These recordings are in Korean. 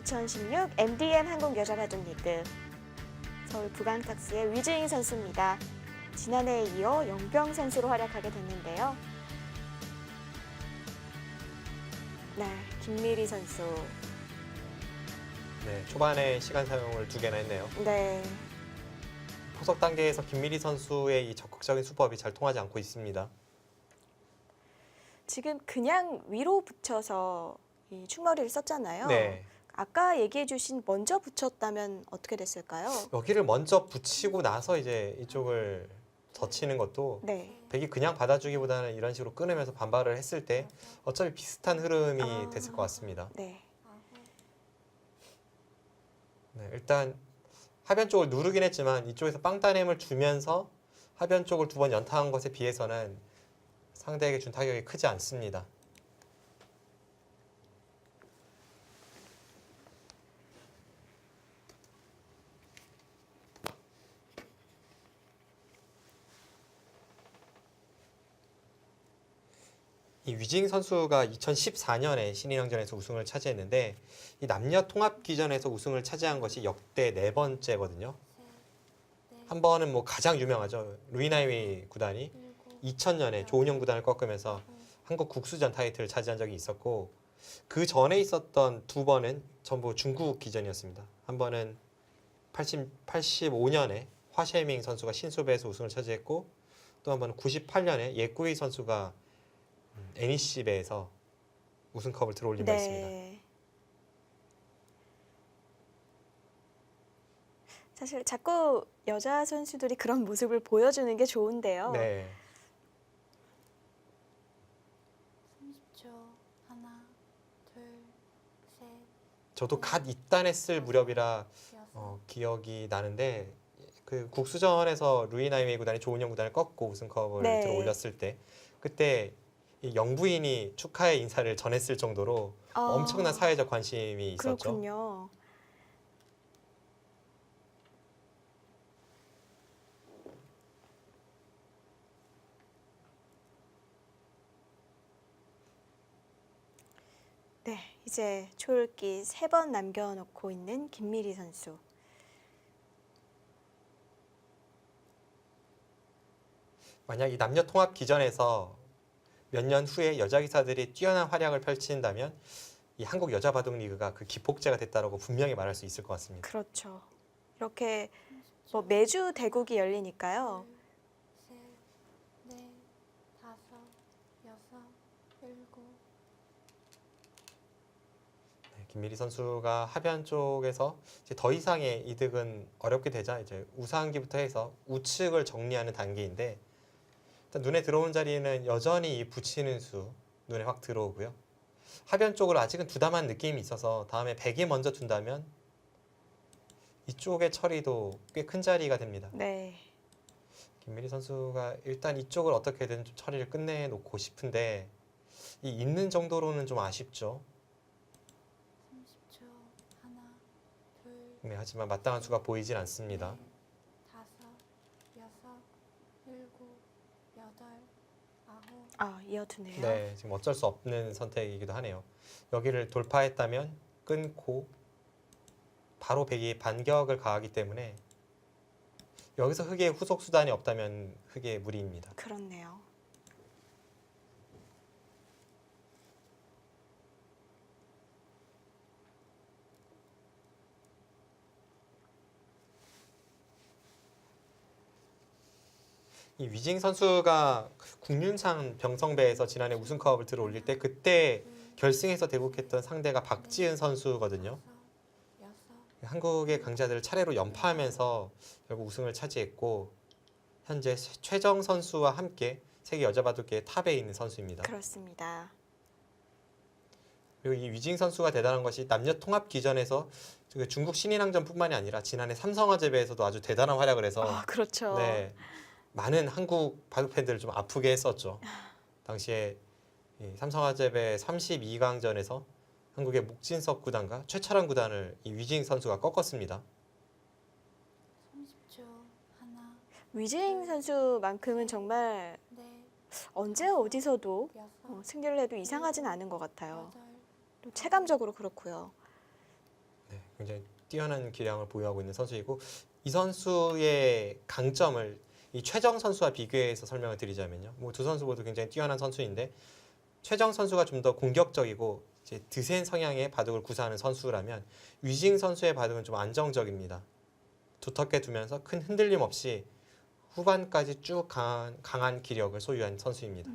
2016 MDN 한국 여자 바둑 리그 서울 부강탁스의 위즈잉 선수입니다. 지난해에 이어 영병 선수로 활약하게 됐는데요. 네, 김미리 선수. 네, 초반에 시간 사용을 2개나 했네요. 네, 포석 단계에서 김미리 선수의 이 적극적인 수법이 잘 통하지 않고 있습니다. 지금 그냥 위로 붙여서 이 충머리를 썼잖아요. 네, 아까 얘기해 주신 먼저 붙였다면 어떻게 됐을까요? 여기를 먼저 붙이고 나서 이제 이쪽을 젖히는 것도 네, 백이 그냥 받아주기보다는 이런 식으로 끊으면서 반발을 했을 때 어차피 비슷한 흐름이 됐을 것 같습니다. 네, 네, 일단 하변 쪽을 누르긴 했지만 이쪽에서 빵따냄을 주면서 하변 쪽을 2번 연타한 것에 비해서는 상대에게 준 타격이 크지 않습니다. 이 위징 선수가 2014년에 신인왕전에서 우승을 차지했는데 이 남녀 통합 기전에서 우승을 차지한 것이 역대 4번째거든요. 한 번은 뭐 가장 유명하죠. 루이나이웨이 구단이 2000년에 조은영 구단을 꺾으면서 한국 국수전 타이틀을 차지한 적이 있었고, 그 전에 있었던 2번은 전부 중국 기전이었습니다. 한 번은 85년에 화셰밍 선수가 신수배에서 우승을 차지했고, 또 한 번은 98년에 예꾸이 선수가 NEC배에서 우승컵을 들어올린 바 있습니다. 네. 사실 자꾸 여자 선수들이 그런 모습을 보여주는 게 좋은데요. 네, 30초. 하나, 둘, 셋, 저도 갓 입단했을 무렵이라 여섯. 기억이 나는데, 그 국수전에서 루이나이웨이 구단이 조은영 구단을 꺾고 우승컵을 네. 들어올렸을 때, 그때 이 영부인이 축하의 인사를 전했을 정도로 엄청난 사회적 관심이 있었죠. 그렇군요. 네, 이제 초읽기 3번 남겨놓고 있는 김미리 선수. 만약 이 남녀 통합 기전에서 몇 년 후에 여자 기사들이 뛰어난 활약을 펼친다면 이 한국 여자 바둑 리그가 그 기폭제가 됐다라고 분명히 말할 수 있을 것 같습니다. 그렇죠. 이렇게 뭐 매주 대국이 열리니까요. 셋, 넷, 다섯, 여섯, 일곱. 네, 김미리 선수가 하변 쪽에서 이제 더 이상의 이득은 어렵게 되자 이제 우상기부터 해서 우측을 정리하는 단계인데, 일단 눈에 들어온 자리는 여전히 이 붙이는 수 눈에 확 들어오고요. 하변 쪽으로 아직은 두담한 느낌이 있어서 다음에 백이 먼저 둔다면 이쪽의 처리도 꽤 큰 자리가 됩니다. 네. 김미리 선수가 일단 이쪽을 어떻게든 좀 처리를 끝내놓고 싶은데 이 있는 정도로는 좀 아쉽죠. 30초. 하나, 둘, 네, 하지만 마땅한 수가 보이질 않습니다. 넷, 다섯, 여섯, 일곱, 여덟, 아홉. 아, 이어두네요. 네, 지금 어쩔 수 없는 선택이기도 하네요. 여기를 돌파했다면 끊고 바로 백이 반격을 가하기 때문에 여기서 흑의 후속 수단이 없다면 흑의 무리입니다. 그렇네요. 이 위징 선수가 국륜상 병성배에서 지난해 우승컵을 들어올릴 때 그때 결승에서 대국했던 상대가 박지은 선수거든요. 다섯, 여섯. 한국의 강자들을 차례로 연파하면서 결국 우승을 차지했고, 현재 최정 선수와 함께 세계 여자 바둑계의 탑에 있는 선수입니다. 그렇습니다. 그리고 이 위징 선수가 대단한 것이 남녀 통합 기전에서 그 중국 신인왕전뿐만이 아니라 지난해 삼성화재배에서도 아주 대단한 활약을 해서 아, 그렇죠. 네, 많은 한국 바둑 팬들을 좀 아프게 했었죠. 당시에 이 삼성화재배 32강전에서 한국의 목진석 구단과 최철환 구단을 이 위징 선수가 꺾었습니다. 30초. 하나, 위징 선수만큼은 정말 넷, 언제 어디서도 여섯, 승리를 해도 이상하진 않은 것 같아요. 여덟, 또 체감적으로 그렇고요. 굉장히 뛰어난 기량을 보유하고 있는 선수이고 이 선수의 강점을 이 최정 선수와 비교해서 설명을 드리자면요. 뭐 두 선수 모두 굉장히 뛰어난 선수인데 최정 선수가 좀 더 공격적이고 이제 드센 성향의 바둑을 구사하는 선수라면 위징 선수의 바둑은 좀 안정적입니다. 두텁게 두면서 큰 흔들림 없이 후반까지 쭉 강한 기력을 소유한 선수입니다.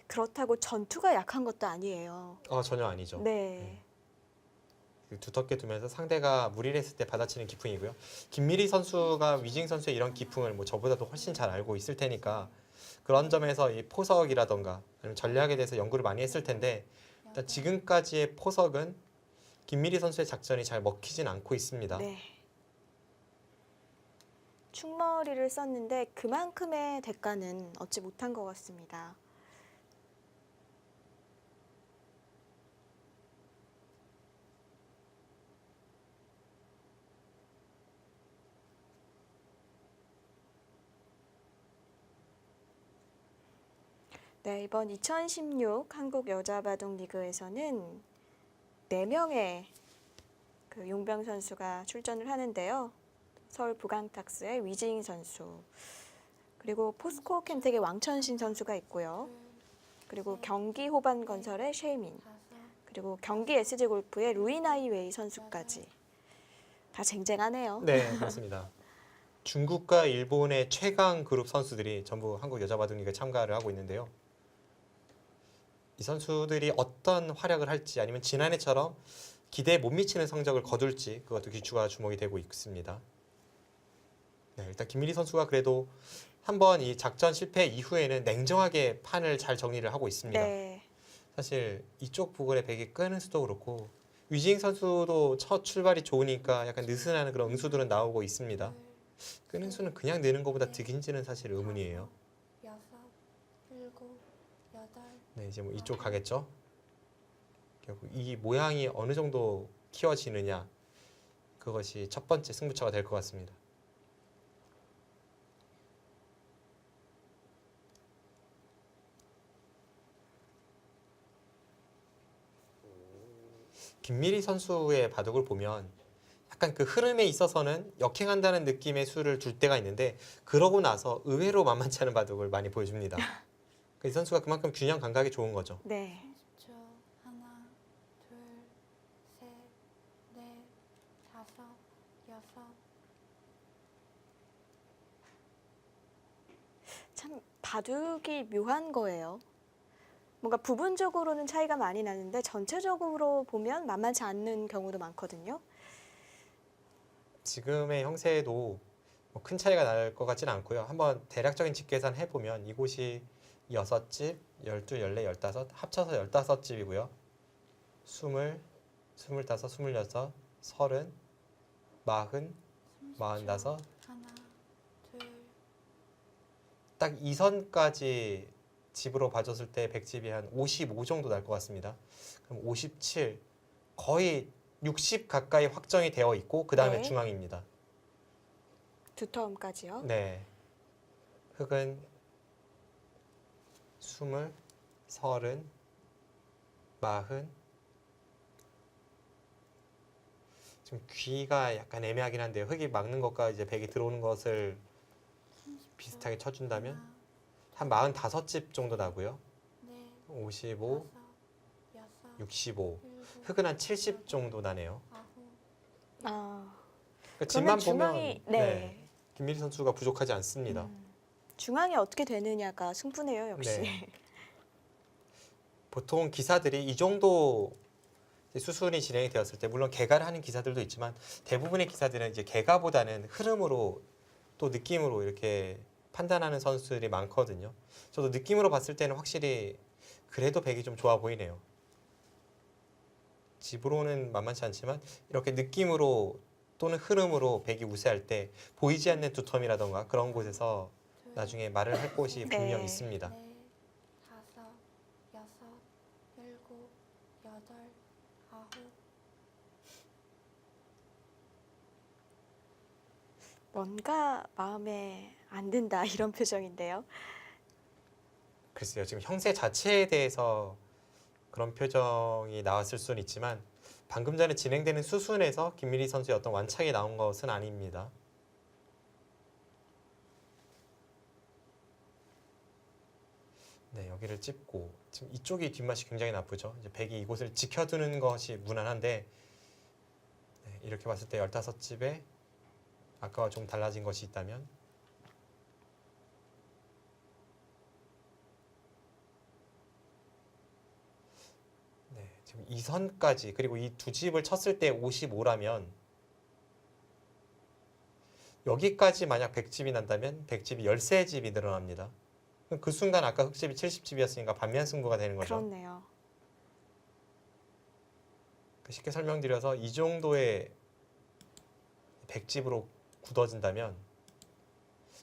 그렇다고 전투가 약한 것도 아니에요. 전혀 아니죠. 네. 두텁게 두면서 상대가 무리를 했을 때 받아치는 기풍이고요. 김미리 선수가 위징 선수의 이런 기풍을 뭐 저보다도 훨씬 잘 알고 있을 테니까 그런 점에서 이 포석이라던가 아니면 전략에 대해서 연구를 많이 했을 텐데 일단 지금까지의 포석은 김미리 선수의 작전이 잘 먹히진 않고 있습니다. 네. 충머리를 썼는데 그만큼의 대가는 얻지 못한 것 같습니다. 네, 이번 2016 한국 여자바둑 리그에서는 4명의 그 용병 선수가 출전을 하는데요. 서울 부강탁스의 위징 선수, 그리고 포스코 캠텍의 왕천신 선수가 있고요. 그리고 경기 호반건설의 셰이민, 그리고 경기 SG골프의 루이나이 웨이 선수까지 다 쟁쟁하네요. 네, 그렇습니다. 중국과 일본의 최강 그룹 선수들이 전부 한국 여자바둑 리그에 참가를 하고 있는데요. 이 선수들이 어떤 활약을 할지 아니면 지난해처럼 기대에 못 미치는 성적을 거둘지 그것도 귀추가 주목이 되고 있습니다. 네, 일단 김민희 선수가 그래도 한번 이 작전 실패 이후에는 냉정하게 판을 잘 정리를 하고 있습니다. 네. 사실 이쪽 부근에 백이 끄는 수도 그렇고 위징 선수도 첫 출발이 좋으니까 약간 느슨한 그런 응수들은 나오고 있습니다. 끄는 수는 그냥 느는 것보다 득인지는 사실 의문이에요. 여섯, 일곱, 여덟. 네, 이제 뭐 이쪽 가겠죠. 결국 이 모양이 어느 정도 키워지느냐 그것이 첫 번째 승부처가 될 것 같습니다. 김미리 선수의 바둑을 보면 약간 그 흐름에 있어서는 역행한다는 느낌의 수를 둘 때가 있는데 그러고 나서 의외로 만만치 않은 바둑을 많이 보여줍니다. 이 선수가 그만큼 균형 감각이 좋은 거죠. 네. 30초. 하나, 둘, 셋, 넷, 다섯, 여섯. 참 바둑이 묘한 거예요. 뭔가 부분적으로는 차이가 많이 나는데 전체적으로 보면 만만치 않는 경우도 많거든요. 지금의 형세에도 뭐 큰 차이가 날 것 같지는 않고요. 한번 대략적인 집계산 해보면 이곳이 6집, 12, 14, 15 합쳐서 15집이고요. 20, 25, 26, 30, 40, 45 하나, 둘, 딱 이 선까지 집으로 봐줬을 때 100집이 한 55 정도 날 것 같습니다. 그럼 57, 거의 60 가까이 확정이 되어 있고 그 다음에 네. 중앙입니다. 두터움까지요. 네, 흑은 20, 30, 40. 지금 귀가 약간 애매하긴 한데요. 흑이 막는 것과 이제 백이 들어오는 것을 30초. 비슷하게 쳐준다면 하나, 한 45집 정도 나고요. 넷, 55, 다섯, 여섯, 65. 일곱, 흑은 한 70 정도 나네요. 아홉. 아, 그러니까 그러면 집만 중앙이 보면 네. 김미리 선수가 부족하지 않습니다. 중앙이 어떻게 되느냐가 승부네요, 역시. 네. 보통 기사들이 이 정도 수순이 진행이 되었을 때 물론 개가를 하는 기사들도 있지만 대부분의 기사들은 이제 개가보다는 흐름으로 또 느낌으로 이렇게 판단하는 선수들이 많거든요. 저도 느낌으로 봤을 때는 확실히 그래도 백이 좀 좋아 보이네요. 집으로는 만만치 않지만 이렇게 느낌으로 또는 흐름으로 백이 우세할 때 보이지 않는 두텀이라던가 그런 곳에서 둘, 나중에 말을 할 곳이 네. 분명 있습니다. 넷, 다섯, 여섯, 일곱, 여덟, 아홉. 뭔가 마음에 안 든다 이런 표정인데요. 글쎄요, 지금 형세 자체에 대해서 그런 표정이 나왔을 수는 있지만 방금 전에 진행되는 수순에서 김미리 선수의 어떤 완착이 나온 것은 아닙니다. 네, 여기를 찝고 지금 이쪽이 뒷맛이 굉장히 나쁘죠. 이제 백이 이곳을 지켜두는 것이 무난한데 네, 이렇게 봤을 때 15집에 아까와 좀 달라진 것이 있다면 네, 지금 이 선까지 그리고 이 두 집을 쳤을 때 55라면 여기까지 만약 100집이 난다면 100집이 13집이 늘어납니다. 그럼 그 순간 아까 흑집이 70집이었으니까 반면 승부가 되는 거죠. 그렇네요. 쉽게 설명드려서 이 정도의 100집으로 굳어진다면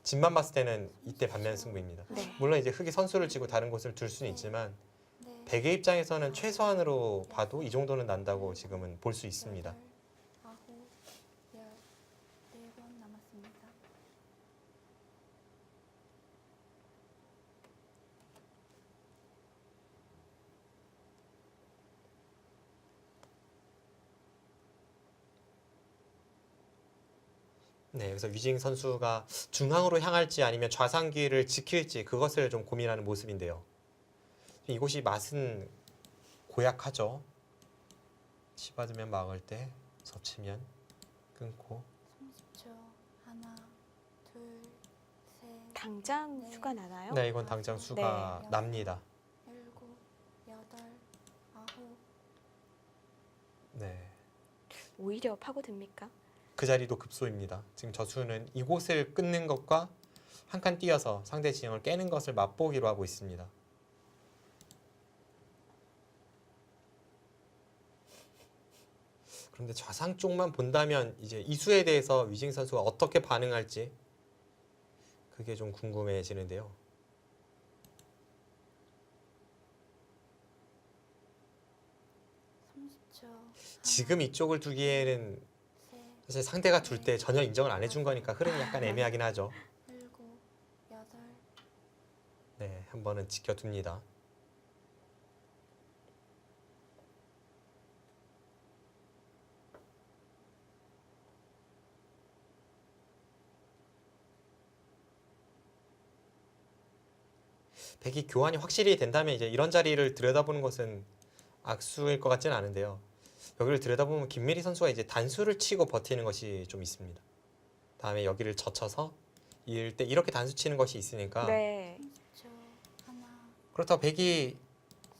집만 봤을 때는 이때 반면 승부입니다. 네. 물론 이제 흑이 선수를 치고 다른 곳을 둘 수는 있지만 네. 백의 입장에서는 최소한으로 봐도 이 정도는 난다고 지금은 볼 수 있습니다. 여덟, 아홉, 열, 4번 남았습니다. 네, 그래서 위징 선수가 중앙으로 향할지 아니면 좌상귀를 지킬지 그것을 좀 고민하는 모습인데요. 이곳이 맛은 고약하죠. 치받으면 막을 때 서치면 끊고 30초. 하나, 둘, 셋, 당장 네. 수가 나나요? 네, 이건 당장 수가 네. 납니다. 7, 8, 9. 네, 오히려 파고듭니까? 그 자리도 급소입니다. 지금 저수는 이곳을 끊는 것과 한 칸 뛰어서 상대 진영을 깨는 것을 맛보기로 하고 있습니다. 그런데 좌상 쪽만 본다면 이제 이 수에 대해서 위징 선수가 어떻게 반응할지 그게 좀 궁금해지는데요. 지금 이쪽을 두기에는 사실 상대가 둘 때 전혀 인정을 안 해준 거니까 흐름이 약간 애매하긴 하죠. 7, 8. 네, 한 번은 지켜둡니다. 백이 교환이 확실히 된다면 이제 이런 자리를 들여다보는 것은 악수일 것 같지는 않은데요. 여기를 들여다보면 김미리 선수가 이제 단수를 치고 버티는 것이 좀 있습니다. 다음에 여기를 젖혀서 이을 때 이렇게 단수 치는 것이 있으니까 네. 30초. 하나, 그렇다고 백이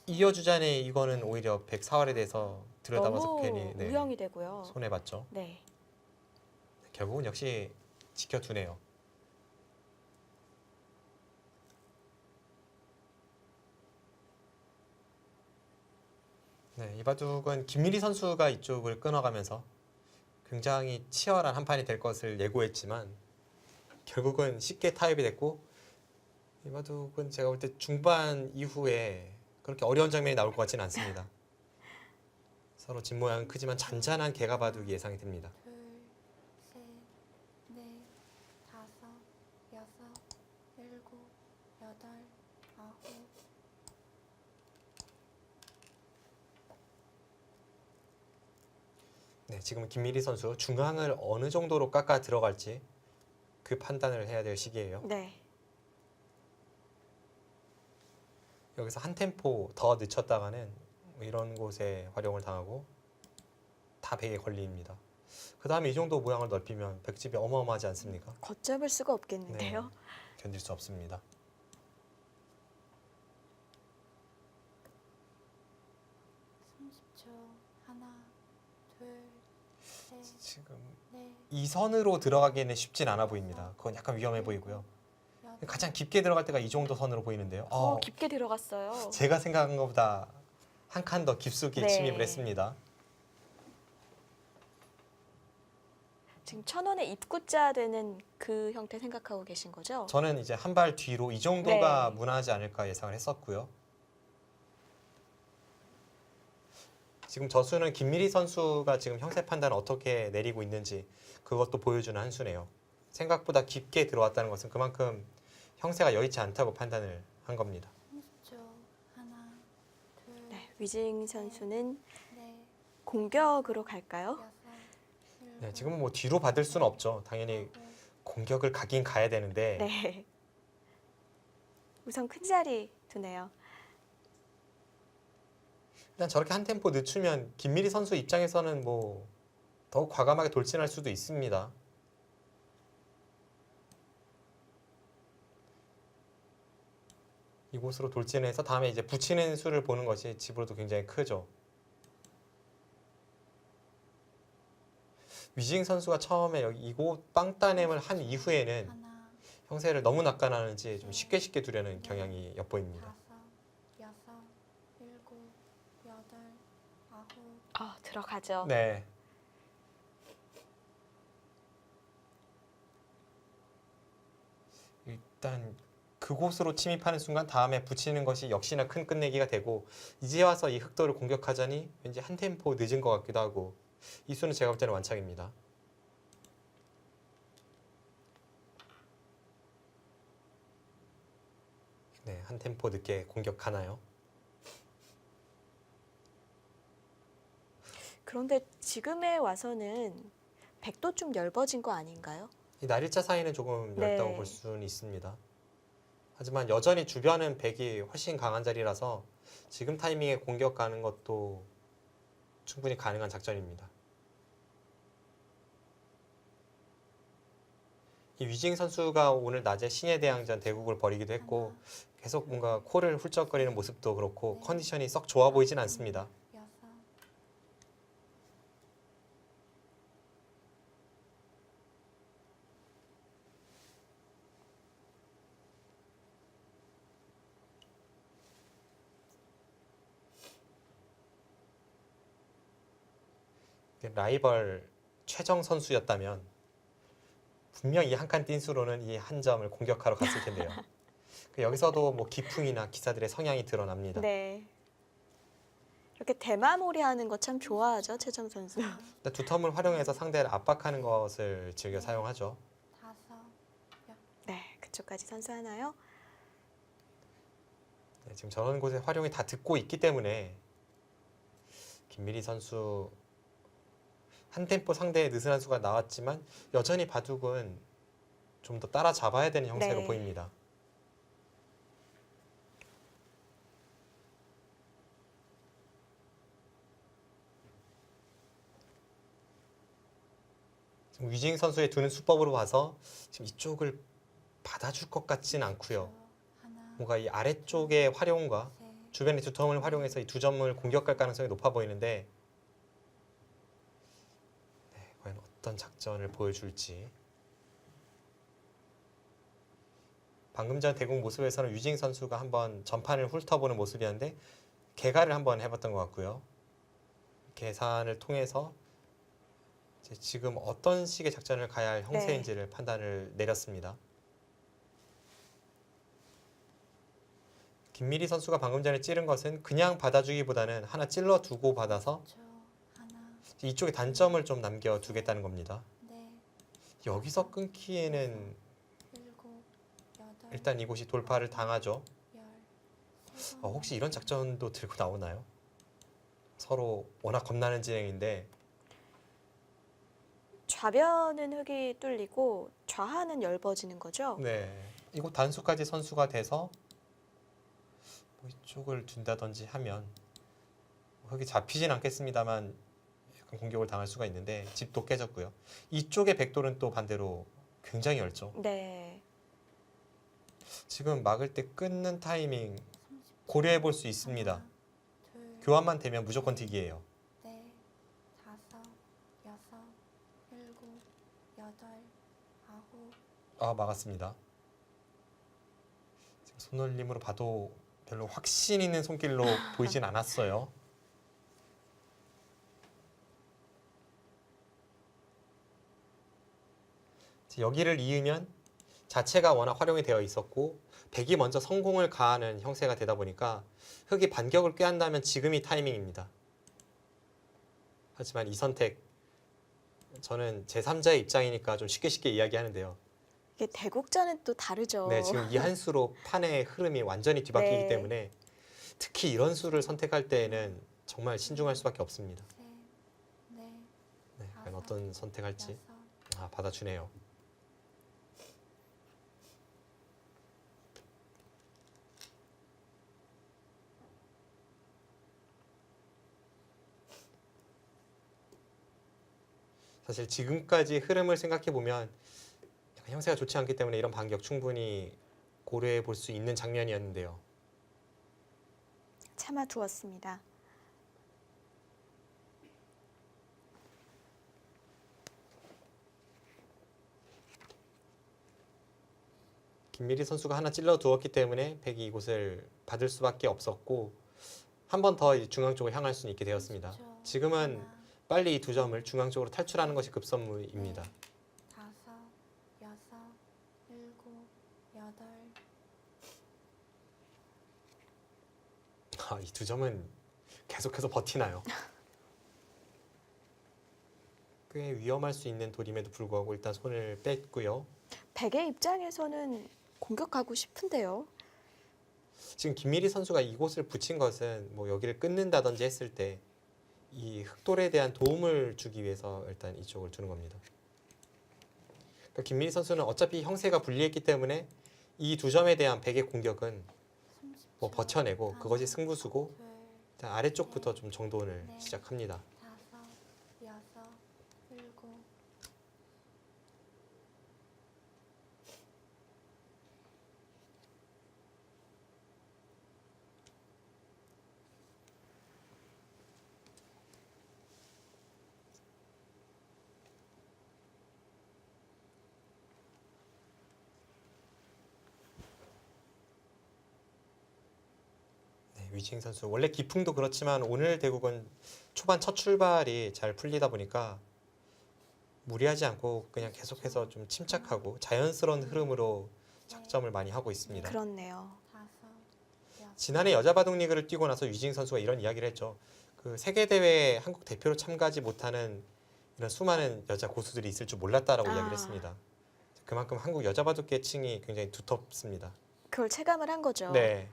이어주자니 이거는 오히려 백 사활에 대해서 들여다봐서 너무 괜히 네, 우영이 되고요. 손해봤죠. 네. 결국은 역시 지켜두네요. 네, 이 바둑은 김미리 선수가 이쪽을 끊어가면서 굉장히 치열한 한 판이 될 것을 예고했지만 결국은 쉽게 타협이 됐고 이 바둑은 제가 볼 때 중반 이후에 그렇게 어려운 장면이 나올 것 같지는 않습니다. 서로 집 모양은 크지만 잔잔한 개가 바둑이 예상이 됩니다. 둘, 셋, 넷, 다섯, 여섯, 7, 8, 9. 네, 지금 김미리 선수 중앙을 어느 정도로 깎아 들어갈지 그 판단을 해야 될 시기예요. 네. 여기서 한 템포 더 늦췄다가는 이런 곳에 활용을 당하고 다 백에 걸립니다. 그 다음에 이 정도 모양을 넓히면 백집이 어마어마하지 않습니까? 걷잡을 수가 없겠는데요. 네, 견딜 수 없습니다. 30초. 하나, 둘, 셋, 지금 넷, 이 선으로 들어가기에는 쉽진 않아 보입니다. 그건 약간 위험해 보이고요. 여덟. 가장 깊게 들어갈 때가 이 정도 선으로 보이는데요. 깊게 들어갔어요. 제가 생각한 것보다 한 칸 더 깊숙이 네. 침입을 했습니다. 지금 천원의 입구자 되는 그 형태 생각하고 계신 거죠? 저는 이제 한 발 뒤로 이 정도가 네. 무난하지 않을까 예상을 했었고요. 지금 저수는 김미리 선수가 지금 형세 판단을 어떻게 내리고 있는지 그것도 보여주는 한 수네요. 생각보다 깊게 들어왔다는 것은 그만큼 형세가 여의치 않다고 판단을 한 겁니다. 30초. 하나, 둘, 네. 위징 선수는 넷, 공격으로 갈까요? 여섯, 일곱, 네, 지금은 뭐 뒤로 받을 수는 없죠. 당연히 아홉, 공격을 가긴 가야 되는데 네. 우선 큰 자리 두네요. 일단 저렇게 한 템포 늦추면 김미리 선수 입장에서는 뭐 더욱 과감하게 돌진할 수도 있습니다. 이곳으로 돌진해서 다음에 이제 붙이는 수를 보는 것이 집으로도 굉장히 크죠. 위징 선수가 처음에 여기 이곳 빵따냄을 한 이후에는 하나, 형세를 너무 낚아나는지 좀 쉽게 두려는 경향이 엿보입니다. 다섯, 여섯, 일곱, 여덟, 아홉, 들어가죠. 네. 일단 그곳으로 침입하는 순간 다음에 붙이는 것이 역시나 큰 끝내기가 되고 이제 와서 이 흑도를 공격하자니 왠지 한 템포 늦은 것 같기도 하고 이 수는 제가 볼 때는 완착입니다. 네, 한 템포 늦게 공격하나요? 그런데 지금에 와서는 백도 좀 엷어진 거 아닌가요? 이 날일자 사이는 조금 얇다고 네. 볼 수는 있습니다. 하지만 여전히 주변은 백이 훨씬 강한 자리라서 지금 타이밍에 공격 가는 것도 충분히 가능한 작전입니다. 이 위징 선수가 오늘 낮에 신예 대항전 대국을 벌이기도 했고 계속 뭔가 코를 훌쩍거리는 모습도 그렇고 컨디션이 썩 좋아 보이진 않습니다. 여섯, 라이벌 최정 선수였다면 분명 이 한 칸 뛴수로는 이 한 점을 공격하러 갔을 텐데요. 여기서도 뭐 기풍이나 기사들의 성향이 드러납니다. 네. 이렇게 대마몰이 하는 거 참 좋아하죠, 최정 선수. 근데 두텀을 활용해서 상대를 압박하는 것을 즐겨 사용하죠. 다섯, 네, 그쪽까지 선수하나요? 네, 지금 저런 곳에 활용이 다 듣고 있기 때문에 김미리 선수 한 템포 상대의 느슨한 수가 나왔지만 여전히 바둑은 좀 더 따라잡아야 되는 형태로 네. 보입니다. 지금 위징 선수의 두는 수법으로 봐서 지금 이쪽을 받아줄 것 같진 않고요. 하나, 뭔가 이 아래쪽의 활용과 셋, 주변의 두텀을 활용해서 이 두 점을 공격할 가능성이 높아 보이는데 네, 과연 어떤 작전을 보여줄지. 방금 전 대국 모습에서는 유징 선수가 한번 전판을 훑어보는 모습이었는데 계산을 한번 해봤던 것 같고요. 계산을 통해서 이제 지금 어떤 식의 작전을 가야 할 형세인지를 판단을 내렸습니다. 김미리 선수가 방금 전에 찌른 것은 그냥 받아주기보다는 하나 찔러두고 받아서 초, 하나, 이쪽에 단점을 좀 남겨두겠다는 겁니다. 넷, 여기서 끊기에는 일곱, 여덟, 일단 이곳이 돌파를 당하죠. 열, 세 번, 혹시 이런 작전도 들고 나오나요? 서로 워낙 겁나는 진행인데 좌변은 흙이 뚫리고 좌하는 엷어지는 거죠? 네, 이곳 단수까지 선수가 돼서 뭐 이쪽을 둔다든지 하면 흙이 잡히진 않겠습니다만 약간 공격을 당할 수가 있는데 집도 깨졌고요. 이쪽의 백돌은 또 반대로 굉장히 얇죠. 네. 지금 막을 때 끊는 타이밍 30초, 고려해 볼 수 있습니다. 하나, 둘, 교환만 되면 무조건 튀기예요. 넷, 다섯, 여섯, 일곱, 여덟, 아홉, 아, 막았습니다. 지금 손놀림으로 봐도 별로 확신 있는 손길로 보이진 않았어요. 여기를 이으면 자체가 워낙 활용이 되어 있었고 백이 먼저 성공을 가하는 형세가 되다 보니까 흑이 반격을 꾀한다면 지금이 타이밍입니다. 하지만 이 선택 저는 제3자의 입장이니까 좀 쉽게 이야기하는데요. 이게 대국전은 또 다르죠. 네, 지금 이 한 수로 판의 흐름이 완전히 뒤바뀌기 네. 때문에 특히 이런 수를 선택할 때에는 정말 신중할 수밖에 없습니다. 셋, 어떤 선택할지. 여섯, 받아주네요. 사실 지금까지 흐름을 생각해 보면 형세가 좋지 않기 때문에 이런 반격 충분히 고려해 볼 수 있는 장면이었는데요. 참아두었습니다. 김미리 선수가 하나 찔러 두었기 때문에 백이 이곳을 받을 수밖에 없었고 한 번 더 중앙 쪽으로 향할 수 있게 되었습니다. 지금은 하나, 빨리 이 두 점을 중앙 쪽으로 탈출하는 것이 급선무입니다. 다섯, 여섯, 일곱, 여덟, 이 두 점은 계속해서 버티나요? 꽤 위험할 수 있는 돌임에도 불구하고 일단 손을 뺐고요. 백의 입장에서는 공격하고 싶은데요. 지금 김미리 선수가 이곳을 붙인 것은 뭐 여기를 끊는다든지 했을 때 이 흑돌에 대한 도움을 주기 위해서 일단 이쪽을 두는 겁니다. 그러니까 김미리 선수는 어차피 형세가 불리했기 때문에 이 두 점에 대한 백의 공격은 30초, 뭐 버텨내고 하나, 그것이 승부수고 둘, 일단 아래쪽부터 좀 정돈을 네. 시작합니다. 다섯, 여섯, 일곱, 네, 위징 선수 원래 기풍도 그렇지만 오늘 대국은 초반 첫 출발이 잘 풀리다 보니까 무리하지 않고 그냥 계속해서 좀 침착하고 자연스러운 흐름으로 작점을 많이 하고 있습니다. 그렇네요. 다섯, 여섯, 지난해 여자 바둑 리그를 뛰고 나서 위징 선수가 이런 이야기를 했죠. 그 세계 대회에 한국 대표로 참가하지 못하는 이런 수많은 여자 고수들이 있을 줄 몰랐다라고 이야기를 했습니다. 그만큼 한국 여자 바둑계 층이 굉장히 두텁습니다. 그걸 체감을 한 거죠. 네.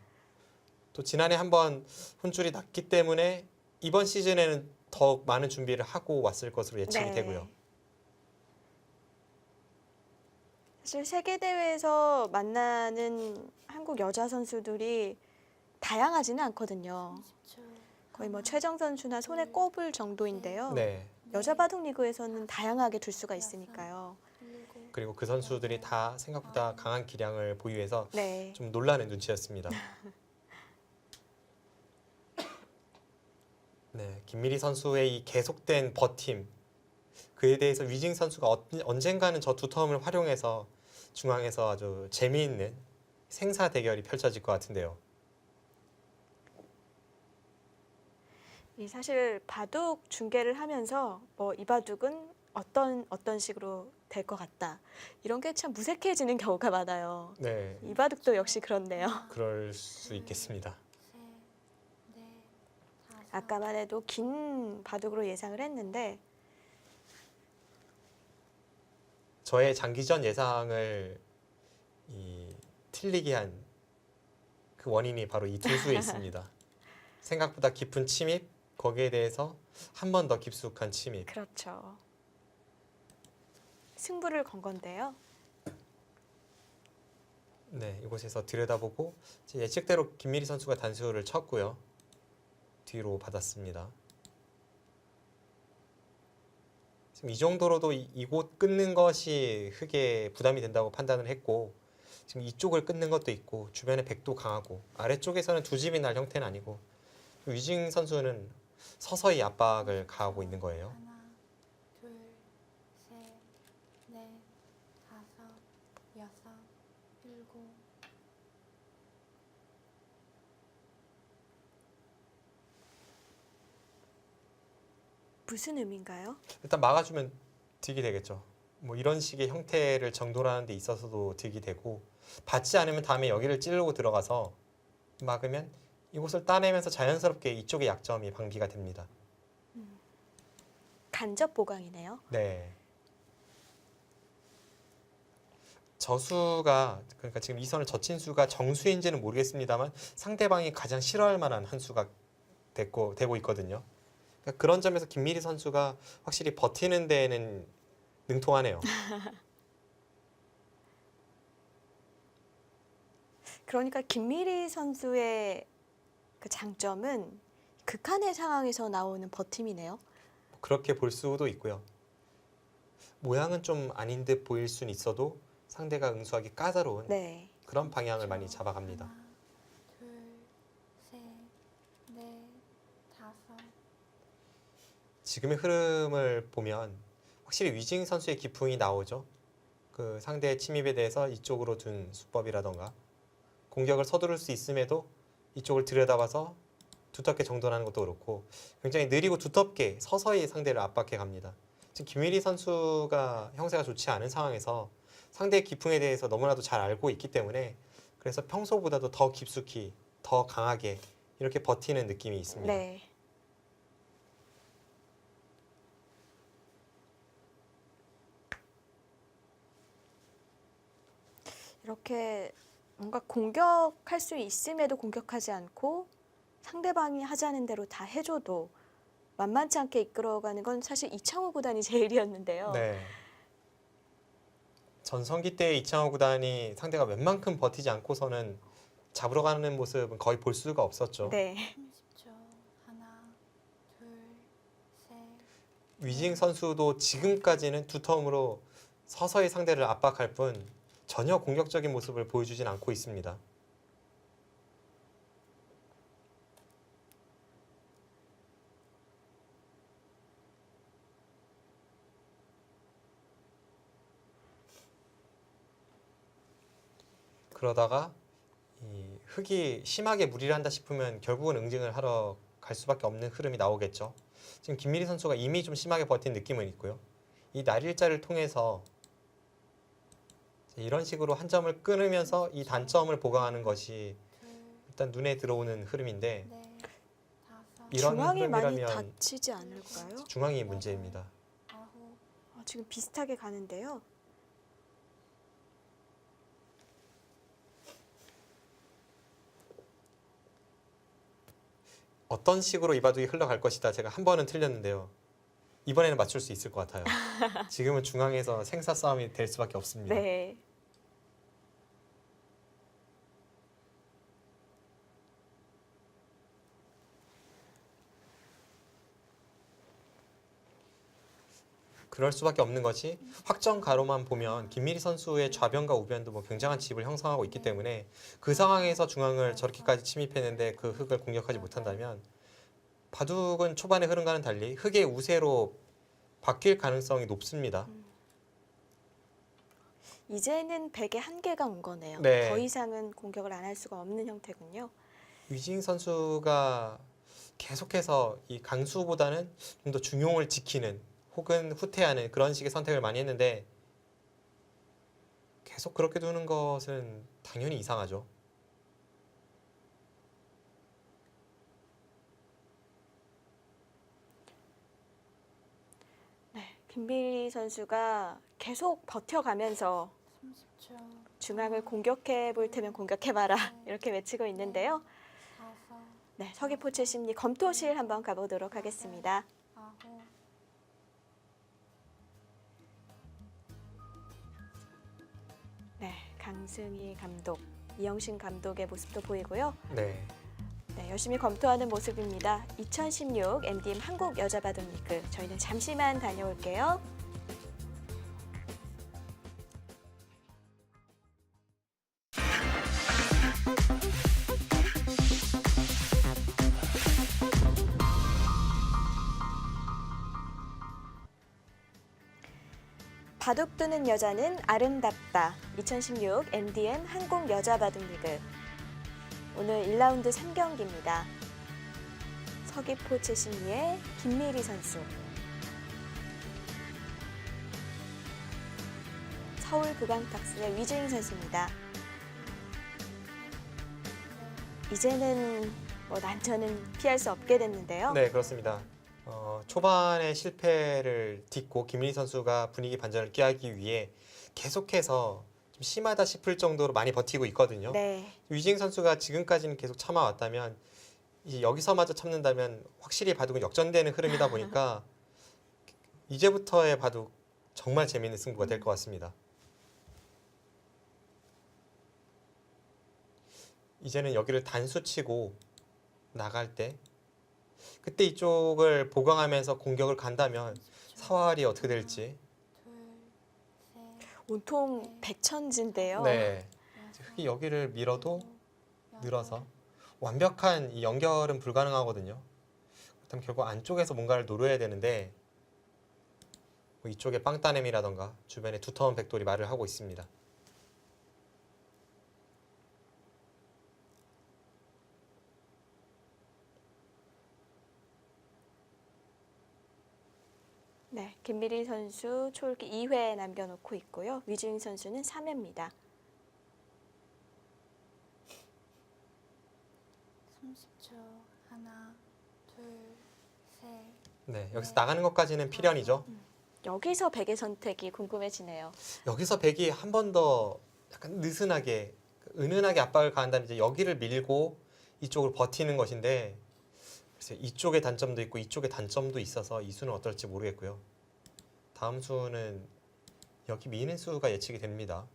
또 지난해 한번 혼줄이 났기 때문에 이번 시즌에는 더 많은 준비를 하고 왔을 것으로 예측이 네. 되고요. 사실 세계 대회에서 만나는 한국 여자 선수들이 다양하지는 않거든요. 30초, 거의 뭐 하나, 최정 선수나 손에 꼽을 정도인데요. 네. 여자 바둑 리그에서는 다양하게 둘 수가 있으니까요. 일곱, 그리고 그 선수들이 다 생각보다 강한 기량을 보유해서 네. 좀 놀라는 눈치였습니다. 네, 김미리 선수의 이 계속된 버팀 그에 대해서 위징 선수가 언젠가는 저 두터움을 활용해서 중앙에서 아주 재미있는 생사 대결이 펼쳐질 것 같은데요. 이 사실 바둑 중계를 하면서 뭐 이 바둑은 어떤 식으로 될 것 같다 이런 게 참 무색해지는 경우가 많아요. 네, 이 바둑도 역시 그렇네요. 그럴 수 있겠습니다. 셋, 넷, 다섯, 아까만 해도 긴 바둑으로 예상을 했는데 저의 장기전 예상을 틀리게 한 그 원인이 바로 이 투수에 있습니다. 생각보다 깊은 침입, 거기에 대해서 한 번 더 깊숙한 침입. 그렇죠. 승부를 건 건데요. 네, 이곳에서 들여다보고 제 예측대로 김미리 선수가 단수를 쳤고요. 뒤로 받았습니다. 지금 이 정도로도 이곳 끊는 것이 흑에 부담이 된다고 판단을 했고 지금 이쪽을 끊는 것도 있고 주변에 백도 강하고 아래쪽에서는 두 집이 날 형태는 아니고 위징 선수는 서서히 압박을 가하고 있는 거예요. 하나, 둘, 셋, 넷, 다섯, 여섯, 일곱, 무슨 의미인가요? 일단 막아주면 득이 되겠죠. 뭐 이런 식의 형태를 정돈하는 데 있어서도 득이 되고 받지 않으면 다음에 여기를 찌르고 들어가서 막으면 이곳을 따내면서 자연스럽게 이쪽의 약점이 방비가 됩니다. 간접 보강이네요. 네. 저수가 그러니까 지금 이 선을 젖힌 수가 정수인지는 모르겠습니다만 상대방이 가장 싫어할 만한 한 수가 되고 있거든요. 그러니까 그러니까 그런 점에서 김미리 선수가 확실히 버티는 데에는 능통하네요. 그러니까 김미리 선수의 그 장점은 극한의 상황에서 나오는 버팀이네요. 그렇게 볼 수도 있고요. 모양은 좀 아닌 듯 보일 수는 있어도 상대가 응수하기 까다로운 네. 그런 방향을 많이 잡아갑니다. 하나, 둘, 셋, 넷, 다섯. 지금의 흐름을 보면 확실히 위징 선수의 기풍이 나오죠. 그 상대의 침입에 대해서 이쪽으로 둔 수법이라던가 공격을 서두를 수 있음에도 이쪽을 들여다봐서 두텁게 정돈하는 것도 그렇고 굉장히 느리고 두텁게 서서히 상대를 압박해 갑니다. 지금 김일희 선수가 형세가 좋지 않은 상황에서 상대의 기풍에 대해서 너무나도 잘 알고 있기 때문에 그래서 평소보다도 더 깊숙이, 더 강하게 이렇게 버티는 느낌이 있습니다. 네. 이렇게 뭔가 공격할 수 있음에도 공격하지 않고 상대방이 하자는 대로 다 해줘도 만만치 않게 이끌어가는 건 사실 이창호 구단이 제일이었는데요. 네. 전성기 때 이창호 구단이 상대가 웬만큼 버티지 않고서는 잡으러 가는 모습은 거의 볼 수가 없었죠. 네. 30초. 하나, 둘, 셋. 위징 선수도 지금까지는 두텀으로 서서히 상대를 압박할 뿐 전혀 공격적인 모습을 보여주진 않고 있습니다. 그러다가 이 흙이 심하게 무리를 한다 싶으면 결국은 응징을 하러 갈 수밖에 없는 흐름이 나오겠죠. 지금 김미리 선수가 이미 좀 심하게 버틴 느낌은 있고요. 이 날일자를 통해서 이런 식으로 한 점을 끊으면서 이 단점을 보강하는 것이 둘, 일단 눈에 들어오는 흐름인데 넷, 다섯. 이런 중앙이 많이 흐름이라면 다치지 않을까요? 중앙이 문제입니다. 아홉. 지금 비슷하게 가는데요. 어떤 식으로 이 바둑이 흘러갈 것이다. 제가 한 번은 틀렸는데요. 이번에는 맞출 수 있을 것 같아요. 지금은 중앙에서 생사 싸움이 될 수밖에 없습니다. 네. 그럴 수밖에 없는 것이 확정 가로만 보면 김미리 선수의 좌변과 우변도 뭐 굉장한 집을 형성하고 있기 때문에 그 상황에서 중앙을 저렇게까지 침입했는데 그 흙을 공격하지 못한다면 바둑은 초반의 흐름과는 달리 흙의 우세로 바뀔 가능성이 높습니다. 이제는 백의 한계가 온 거네요. 네. 더 이상은 공격을 안 할 수가 없는 형태군요. 위징 선수가 계속해서 이 강수보다는 좀 더 중용을 지키는 혹은 후퇴하는 그런 식의 선택을 많이 했는데 계속 그렇게 두는 것은 당연히 이상하죠. 네. 김bil리 선수가 계속 버텨가면서 30초. 중앙을 공격해 볼 테면 공격해봐라 이렇게 외치고 있는데요. 다섯. 네, 서귀포체 심리 검토실 한번 가보도록 하겠습니다. 아홉. 네, 강승희 감독, 이영신 감독의 모습도 보이고요. 네. 네, 열심히 검토하는 모습입니다. 2016 MDM 한국 여자 바둑 리그 저희는 잠시만 다녀올게요. 바둑 두는 여자는 아름답다. 2016 MDM 한국 여자 바둑 리그. 오늘 1라운드 3경기입니다. 서귀포 최신미의 김미리 선수. 서울 부강탁스의 위주인 선수입니다. 이제는 뭐 난처는 피할 수 없게 됐는데요. 네, 그렇습니다. 초반의 실패를 딛고 김민희 선수가 분위기 반전을 꾀하기 위해 계속해서 좀 심하다 싶을 정도로 많이 버티고 있거든요. 네. 위징 선수가 지금까지는 계속 참아왔다면 이제 여기서마저 참는다면 확실히 바둑은 역전되는 흐름이다 보니까 이제부터의 바둑 정말 재미있는 승부가 될 것 같습니다. 이제는 여기를 단수 치고 나갈 때 그때 이쪽을 보강하면서 공격을 간다면 30초. 사활이 어떻게 될지. 둘, 셋, 온통 백천지인데요. 네. 여섯, 흑이 여기를 밀어도 일곱, 늘어서 여덟. 완벽한 이 연결은 불가능하거든요. 그렇다면 결국 안쪽에서 뭔가를 노려야 되는데 뭐 이쪽에 빵따냄이라던가 주변에 두터운 백돌이 말을 하고 있습니다. 네, 김미리 선수 초읽기 2회 남겨놓고 있고요. 위주잉 선수는 3회입니다. 30초. 하나, 둘, 셋. 네, 여기서 나가는 것까지는 필연이죠. 여기서 백의 선택이 궁금해지네요. 여기서 백이 한 번 더 약간 느슨하게 은은하게 압박을 가한다면 이제 여기를 밀고 이쪽을 버티는 것인데 글쎄요, 이쪽에 단점도 있고 이쪽에 단점도 있어서 이 수는 어떨지 모르겠고요. 다음 수는 여기 미는 수가 예측이 됩니다.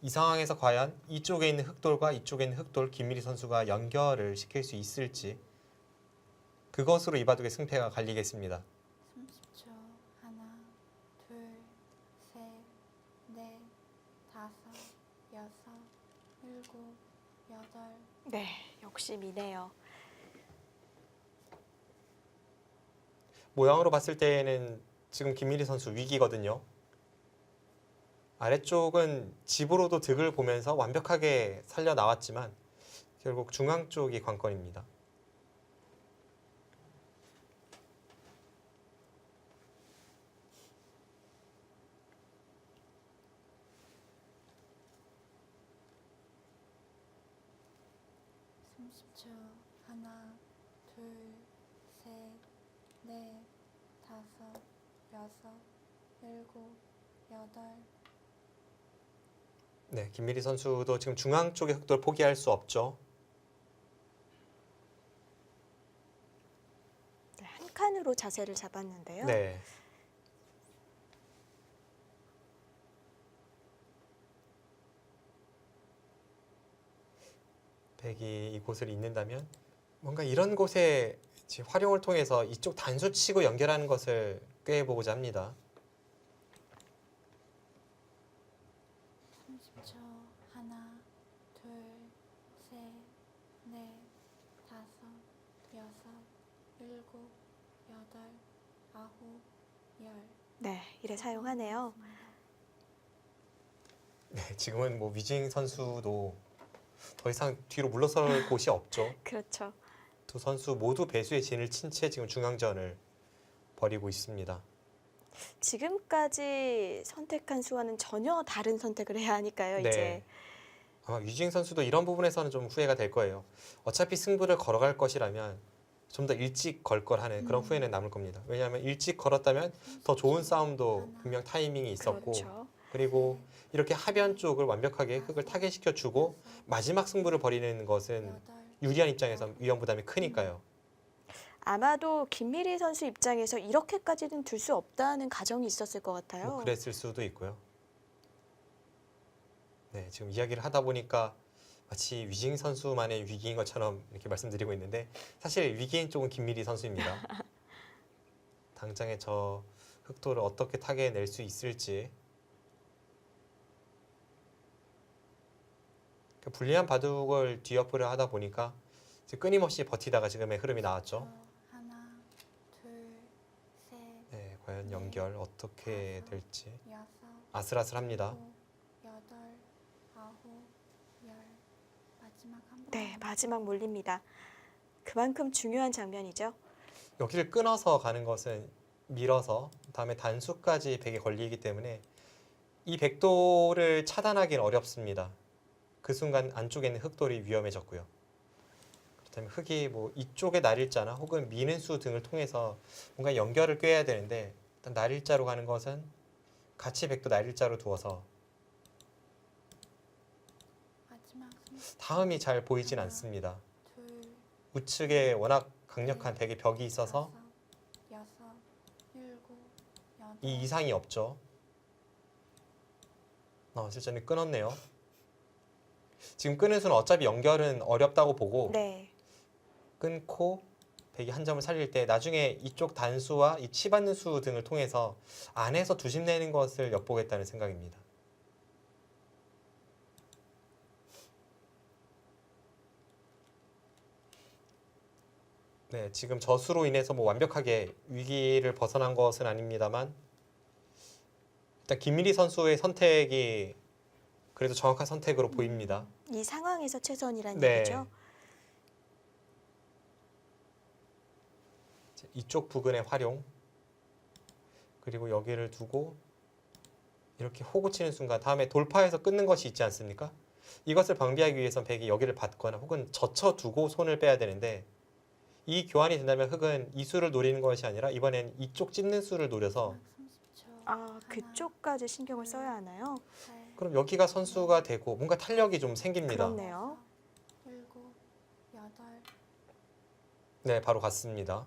이 상황에서 과연 이쪽에 있는 흑돌과 이쪽에 있는 흑돌 김미리 선수가 연결을 시킬 수 있을지 그것으로 이 바둑의 승패가 갈리겠습니다. 30초. 하나, 둘, 셋, 넷, 다섯, 여섯, 일곱, 여덟. 네, 역시 미네요. 모양으로 봤을 때에는 지금 김미리 선수 위기거든요. 아래쪽은 집으로도 득을 보면서 완벽하게 살려 나왔지만 결국 중앙 쪽이 관건입니다. 초 하나, 둘, 셋, 넷, 다섯, 여섯, 일곱, 여덟. 네, 김미리 선수도 지금 중앙 쪽의 흑돌 포기할 수 없죠. 네, 한 칸으로 자세를 잡았는데요. 네. 백이 이곳을 잇는다면 뭔가 이런 곳에 활용을 통해서 이쪽 단수 치고 연결하는 것을 꾀해보고자 합니다. 30초 하나, 둘, 셋, 넷, 다섯, 여섯, 일곱, 여덟, 아홉, 열. 네, 이래 사용하네요. 네, 지금은 뭐 위징 선수도 더 이상 뒤로 물러설 곳이 없죠. 그렇죠. 두 선수 모두 배수의 진을 친 채 지금 중앙전을 벌이고 있습니다. 지금까지 선택한 수와는 전혀 다른 선택을 해야 하니까요. 네. 이제 아마 위징 선수도 이런 부분에서는 좀 후회가 될 거예요. 어차피 승부를 걸어갈 것이라면 좀 더 일찍 걸 걸 하는 그런 후회는 남을 겁니다. 왜냐하면 일찍 걸었다면 더 좋은 싸움도 분명 타이밍이 있었고 그렇죠. 그리고 이렇게 하변 쪽을 완벽하게 흙을 타개시켜주고 마지막 승부를 벌이는 것은 여덟, 유리한 입장에서 위험 부담이 크니까요. 아마도 김미리 선수 입장에서 이렇게까지는 둘 수 없다는 가정이 있었을 것 같아요. 뭐 그랬을 수도 있고요. 네, 지금 이야기를 하다 보니까 마치 위징 선수만의 위기인 것처럼 이렇게 말씀드리고 있는데 사실 위기인 쪽은 김미리 선수입니다. 당장에 저 흑돌을 어떻게 타개낼 수 있을지 불리한 바둑을 뒤엎으려 하다 보니까 이제 끊임없이 버티다가 지금의 흐름이 나왔죠. 하나, 둘, 셋, 네, 과연 연결 어떻게 될지 여섯, 아슬아슬합니다. 일곱, 여덟, 아홉, 열. 마지막 한 번. 네, 마지막 몰립니다. 그만큼 중요한 장면이죠. 여기를 끊어서 가는 것은 밀어서 다음에 단수까지 백에 걸리기 때문에 이 백돌을 차단하기는 어렵습니다. 그 순간 안쪽에 있는 흑돌이 위험해졌고요. 그렇다면 흑이 뭐 이쪽에 날일자나 혹은 미는 수 등을 통해서 뭔가 연결을 꿰야 되는데 일단 날일자로 가는 것은 같이 백도 날일자로 두어서 마지막 30초. 다음이 잘 보이진 하나, 않습니다. 둘, 우측에 워낙 강력한 백의 벽이 있어서 다섯, 여섯, 일곱, 여덟, 이 이상이 없죠. 실전이 끊었네요. 지금 끊은 수는 어차피 연결은 어렵다고 보고 네. 끊고 백이 한 점을 살릴 때 나중에 이쪽 단수와 이 치받는 수 등을 통해서 안에서 두심 내는 것을 엿보겠다는 생각입니다. 네, 지금 저수로 인해서 뭐 완벽하게 위기를 벗어난 것은 아닙니다만 일단 김민희 선수의 선택이 그래도 정확한 선택으로 보입니다. 이 상황에서 최선이란 네. 얘기죠. 이쪽 부근의 활용 그리고 여기를 두고 이렇게 호구 치는 순간 다음에 돌파해서 끊는 것이 있지 않습니까? 이것을 방비하기 위해선 백이 여기를 받거나 혹은 젖혀두고 손을 빼야 되는데 이 교환이 된다면 흑은 이 수를 노리는 것이 아니라 이번엔 이쪽 찝는 수를 노려서 마지막 30초. 아, 하나, 그쪽까지 신경을 써야 하나요? 셋, 그럼 여기가 선수가 되고 뭔가 탄력이 좀 생깁니다. 그렇네요. 여섯, 일곱, 여덟, 네, 바로 갔습니다.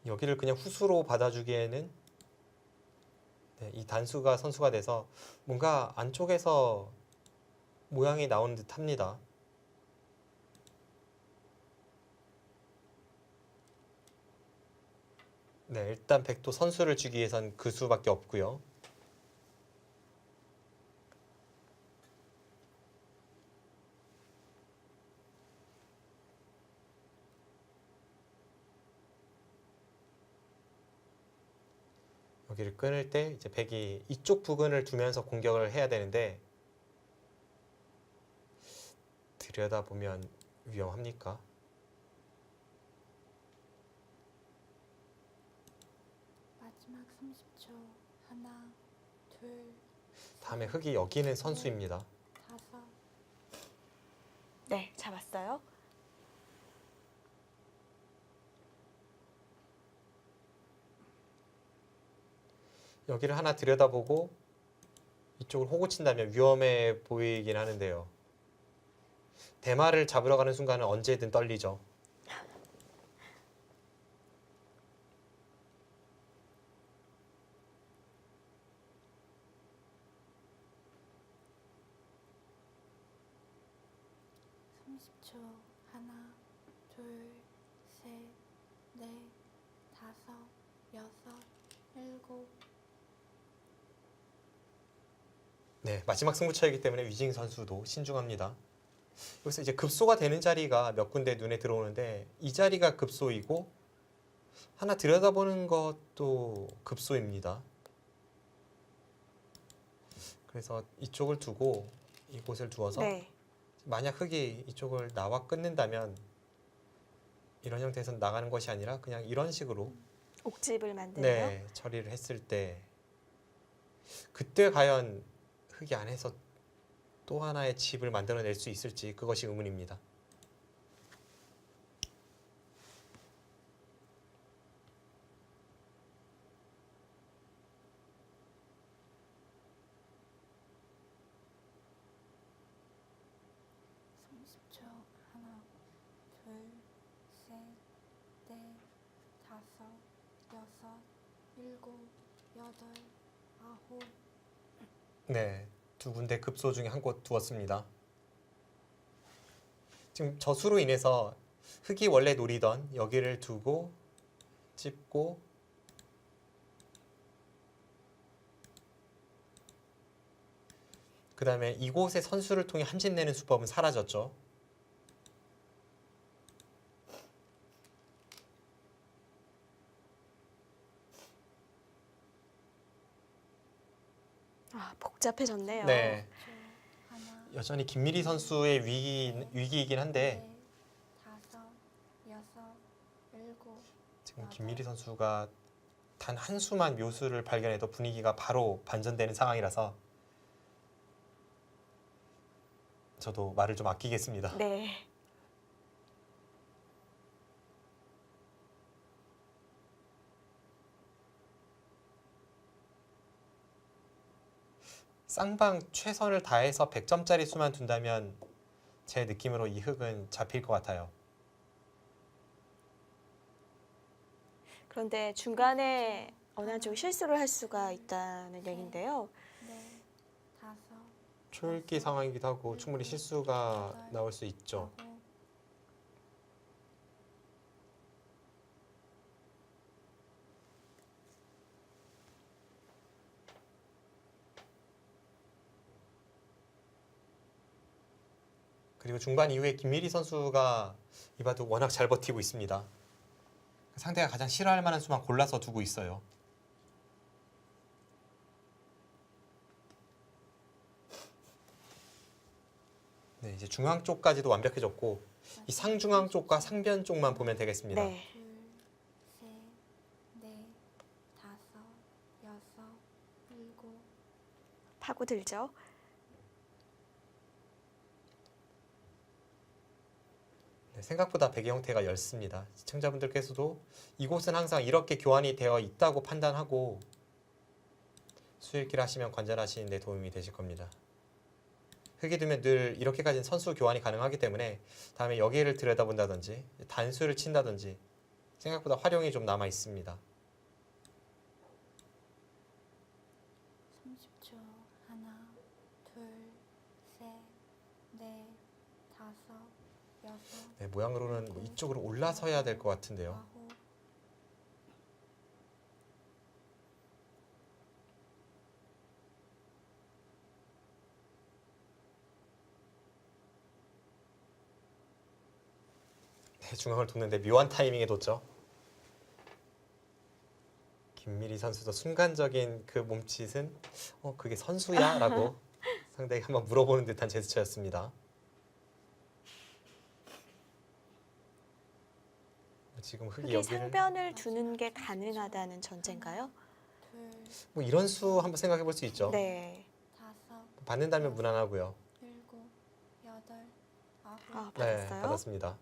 여기를 그냥 후수로 받아주기에는 네, 이 단수가 선수가 돼서 뭔가 안쪽에서 모양이 나오는 듯 합니다. 네, 일단 백도 선수를 주기 위해선 그 수밖에 없고요. 여기를 끊을 때 이제 백이 이쪽 부근을 두면서 공격을 해야 되는데 들여다보면 위험합니까? 마지막 30초. 하나, 둘, 다음에 흑이 여기는 선수입니다. 다섯, 네, 잡았어요. 여기를 하나 들여다보고 이쪽을 호구 친다면 위험해 보이긴 하는데요. 대마를 잡으러 가는 순간은 언제든 떨리죠. 삼십 초. 하나, 둘, 셋, 넷, 다섯, 여섯, 일곱. 네, 마지막 승부처이기 때문에 위징 선수도 신중합니다. 여기서 이제 급소가 되는 자리가 몇 군데 눈에 들어오는데 이 자리가 급소이고 하나 들여다보는 것도 급소입니다. 그래서 이쪽을 두고 이곳을 두어서 네. 만약 흑이 이쪽을 나와 끊는다면 이런 형태에서 나가는 것이 아니라 그냥 이런 식으로 옥집을 만드네요. 네, 처리를 했을 때 그때 과연 흑이 안에서 또 하나의 집을 만들어낼 수 있을지 그것이 의문입니다. 삼십 초. 하나, 둘, 셋, 넷, 다섯, 여섯, 일곱, 여덟, 아홉. 네, 두 군데 급소 중에 한 곳 두었습니다. 지금 저수로 인해서 흑이 원래 노리던 여기를 두고 찝고 그 다음에 이곳에 선수를 통해 함진 내는 수법은 사라졌죠. 아, 복잡해졌네요. 네, 하나, 여전히 김미리 선수의 위기이긴 한데 넷, 다섯, 여섯, 일곱. 지금 김미리 선수가 단 한 수만 묘수를 발견해도 분위기가 바로 반전되는 상황이라서 저도 말을 좀 아끼겠습니다. 네. 쌍방 최선을 다해서 100점짜리 수만 둔다면 제 느낌으로 이 흙은 잡힐 것 같아요. 그런데 중간에 어느 한쪽 실수를 할 수가 있다는 얘긴데요. 네, 다섯, 초읽기 상황이기도 하고 충분히 실수가 나올 수 있죠. 아홉, 그리고 중반 이후에 김미리 선수가 이 바둑 워낙 잘 버티고 있습니다. 상대가 가장 싫어할 만한 수만 골라서 두고 있어요. 네, 이제 중앙 쪽까지도 완벽해졌고 이 상중앙 쪽과 상변 쪽만 보면 되겠습니다. 네. 둘, 셋, 넷, 다섯, 여섯, 일곱, 파고들죠. 네, 생각보다 베개 형태가 얇습니다. 시청자분들께서도 이곳은 항상 이렇게 교환이 되어 있다고 판단하고 수읽기를 하시면 관전하시는 데 도움이 되실 겁니다. 흙이 두면 늘 이렇게까지는 선수 교환이 가능하기 때문에 다음에 여기를 들여다본다든지 단수를 친다든지 생각보다 활용이 좀 남아 있습니다. 30초. 하나, 둘, 셋, 넷, 다섯, 여섯, 네, 모양으로는 뭐 이쪽으로 올라서야 될 것 같은데요. 아홉, 네, 중앙을 뒀는데 묘한 타이밍에 뒀죠. 김미리 선수도 순간적인 그 몸짓은 그게 선수야? 라고 상대에게 한번 물어보는 듯한 제스처였습니다. 지금 흙이 흙이 여기를 상변을 두는 게 가능하다는 전제인가요? 둘, 뭐 이런 수 한번 생각해 볼 수 있죠. 네. 다섯, 받는다면 무난하고요. 일곱, 여덟, 아홉, 아, 네, 받았어요? 받았습니다.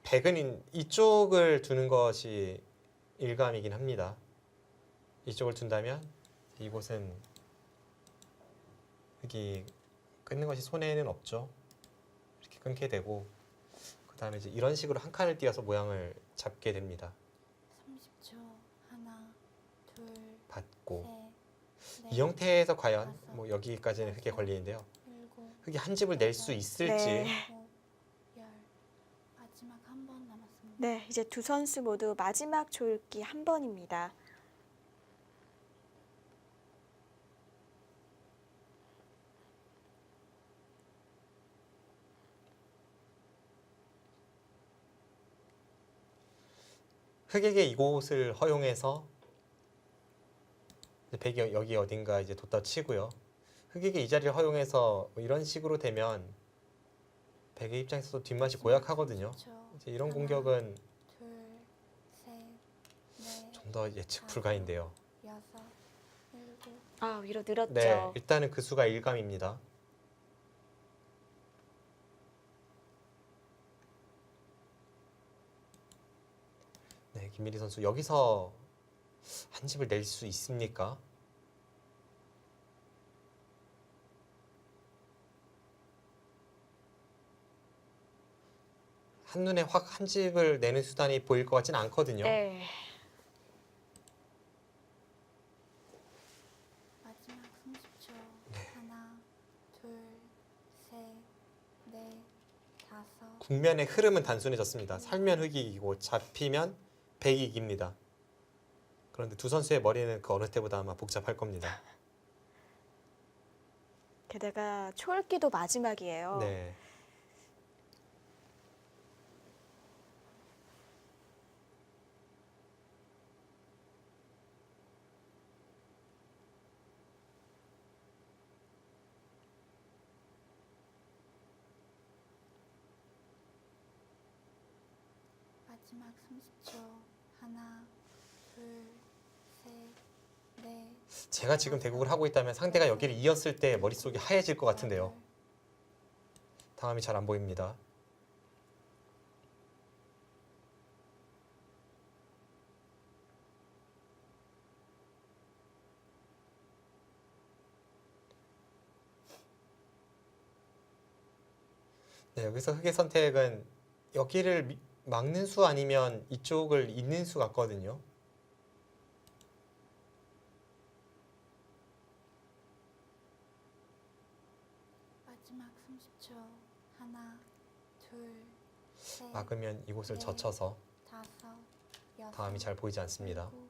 백은 이쪽을 두는 것이 일감이긴 합니다. 이쪽을 둔다면 이곳은 흙이 끊는 것이 손해는 없죠. 이렇게 끊게 되고 그 다음에 이제 이런 식으로 한 칸을 띄어서 모양을 잡게 됩니다. 30초. 하나, 둘, 받고 셋, 이 형태에서 과연 뭐 여기까지는 흙에 걸리는데요. 일곱, 흙이 한 집을 낼 수 있을지 네. 아홉, 열. 마지막 한 번 남았습니다. 네, 이제 두 선수 모두 마지막 조읽기 한 번입니다. 흙에게 이곳을 허용해서 백이 여기 어딘가 이제 뒀다 치고요. 흙에게 이 자리를 허용해서 뭐 이런 식으로 되면 백의 입장에서도 뒷맛이 고약하거든요. 30초. 이제 이런 하나, 공격은 둘, 셋, 넷, 좀 더 예측 불가인데요. 여섯, 일곱, 아, 위로 늘었죠. 네, 일단은 그 수가 일감입니다. 네, 김미리 선수 여기서 한 집을 낼 수 있습니까? 한눈에 확 한 집을 내는 수단이 보일 것 같진 않거든요. 네. 마지막 30초. 네. 하나, 둘, 셋, 넷, 다섯, 국면의 흐름은 단순해졌습니다. 살면 흙이 이기고 잡히면 백이 이깁니다. 그런데 두 선수의 머리는 그 어느 때보다 아마 복잡할 겁니다. 게다가 초읽기도 마지막이에요. 네. 마지막 30초. 하나, 둘, 셋, 넷, 제가 지금 대국을 하고 있다면 상대가 여기를 이었을 때 머릿속이 하얘질 것 같은데요. 여덟, 다음이 잘 안 보입니다. 네, 여기서 흑의 선택은 여기를 막는 수 아니면 이쪽을 잇는 수 같거든요. 마지막 30초. 하나, 둘, 셋, 막으면 이곳을 네. 젖혀서 다섯, 여섯, 다음이 잘 보이지 않습니다. 일곱.